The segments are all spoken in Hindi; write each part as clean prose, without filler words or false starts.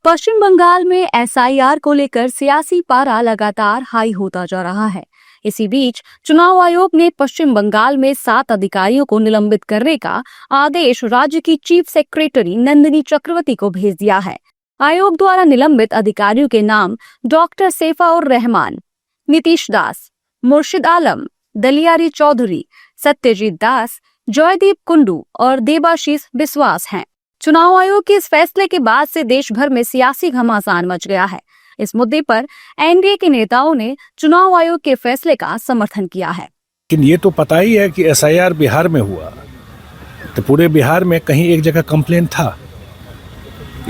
पश्चिम बंगाल में एसआईआर को लेकर सियासी पारा लगातार हाई होता जा रहा है। इसी बीच चुनाव आयोग ने पश्चिम बंगाल में 7 अधिकारियों को निलंबित करने का आदेश राज्य की चीफ सेक्रेटरी नंदिनी चक्रवर्ती को भेज दिया है। आयोग द्वारा निलंबित अधिकारियों के नाम डॉक्टर सेफाउर रहमान, नीतीश दास, मुर्शिद आलम, दलियारी चौधरी, सत्यजीत दास, जयदीप कुंडू और देबाशीष बिस्वास हैं। चुनाव आयोग के इस फैसले के बाद से देश भर में सियासी घमासान मच गया है। इस मुद्दे पर एनडीए के नेताओं ने चुनाव आयोग के फैसले का समर्थन किया है। लेकिन ये तो पता ही है कि एसआईआर बिहार में हुआ, तो पूरे बिहार में कहीं एक जगह कंप्लेन था।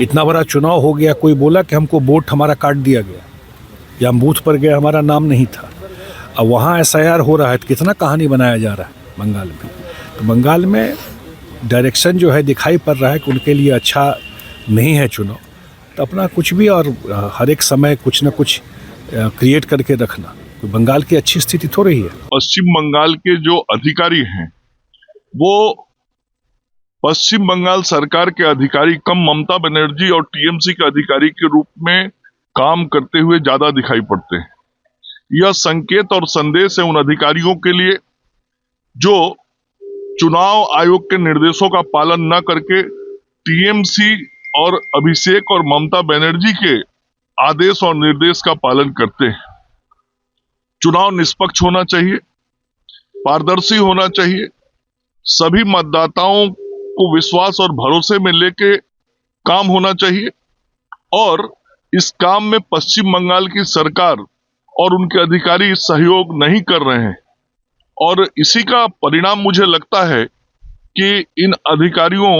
इतना बड़ा चुनाव हो गया, कोई बोला कि हमको वोट हमारा काट दिया गया या हम बूथ पर गए, हमारा नाम नहीं था। अब वहाँ एसआईआर हो रहा है तो कितना कहानी बनाया जा रहा है बंगाल में। तो बंगाल में डायरेक्शन जो है दिखाई पड़ रहा है कि उनके लिए अच्छा नहीं है चुनाव। तो अपना कुछ भी और हर एक समय कुछ न कुछ क्रिएट करके रखना, तो बंगाल की अच्छी स्थिति थोड़ी ही है। पश्चिम बंगाल के जो अधिकारी हैं वो पश्चिम बंगाल सरकार के अधिकारी कम ममता बनर्जी और टीएमसी के अधिकारी के रूप में काम करते हुए ज्यादा दिखाई पड़ते हैं। यह संकेत और संदेश है उन अधिकारियों के लिए जो चुनाव आयोग के निर्देशों का पालन न करके टीएमसी और अभिषेक और ममता बनर्जी के आदेश और निर्देश का पालन करते हैं। चुनाव निष्पक्ष होना चाहिए, पारदर्शी होना चाहिए, सभी मतदाताओं को विश्वास और भरोसे में लेके काम होना चाहिए और इस काम में पश्चिम बंगाल की सरकार और उनके अधिकारी सहयोग नहीं कर रहे हैं और इसी का परिणाम मुझे लगता है कि इन अधिकारियों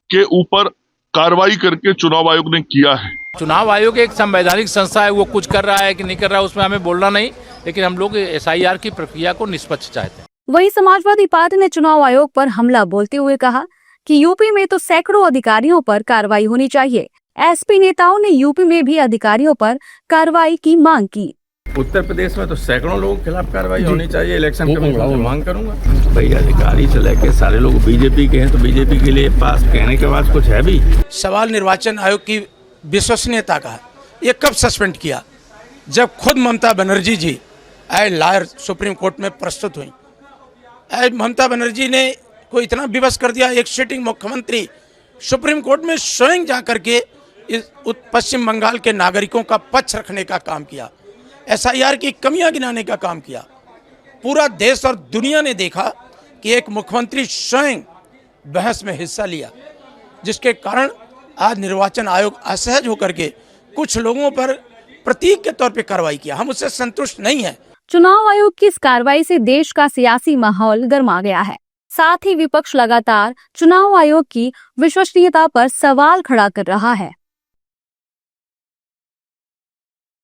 के ऊपर कार्रवाई करके चुनाव आयोग ने किया है। चुनाव आयोग एक संवैधानिक संस्था है, वो कुछ कर रहा है कि नहीं कर रहा है उसमें हमें बोलना नहीं, लेकिन हम लोग एसआईआर की प्रक्रिया को निष्पक्ष चाहते हैं। वहीं समाजवादी पार्टी ने चुनाव आयोग पर हमला बोलते हुए कहा कि यूपी में तो सैकड़ों अधिकारियों पर कार्रवाई होनी चाहिए। एसपी नेताओं ने यूपी में भी अधिकारियों पर कार्रवाई की मांग की। उत्तर प्रदेश में तो सैकड़ों लोगों के खिलाफ कार्रवाई होनी चाहिए। इलेक्शन कमीशन से मांग करूंगा भाई, अधिकारी से लेके सारे लोग बीजेपी के हैं तो बीजेपी के लिए पास कहने के बाद कुछ है भी। सवाल निर्वाचन आयोग की विश्वसनीयता का, ये कब सस्पेंड किया? जब खुद ममता बनर्जी जी एज लायर सुप्रीम कोर्ट में प्रस्तुत हुई। एज ममता बनर्जी ने को इतना विवश कर दिया, एक सिटिंग मुख्यमंत्री सुप्रीम कोर्ट में स्वयं जा करके इस पश्चिम बंगाल के नागरिकों का पक्ष रखने का काम किया, एसआईआर की कमियां गिनाने का काम किया। पूरा देश और दुनिया ने देखा कि एक मुख्यमंत्री स्वयं बहस में हिस्सा लिया, जिसके कारण आज निर्वाचन आयोग असहज होकर के कुछ लोगों पर प्रतीक के तौर पे कार्रवाई किया। हम उससे संतुष्ट नहीं हैं। चुनाव आयोग की इस कार्रवाई से देश का सियासी माहौल गर्मा गया है। साथ ही विपक्ष लगातार चुनाव आयोग की विश्वसनीयता पर सवाल खड़ा कर रहा है।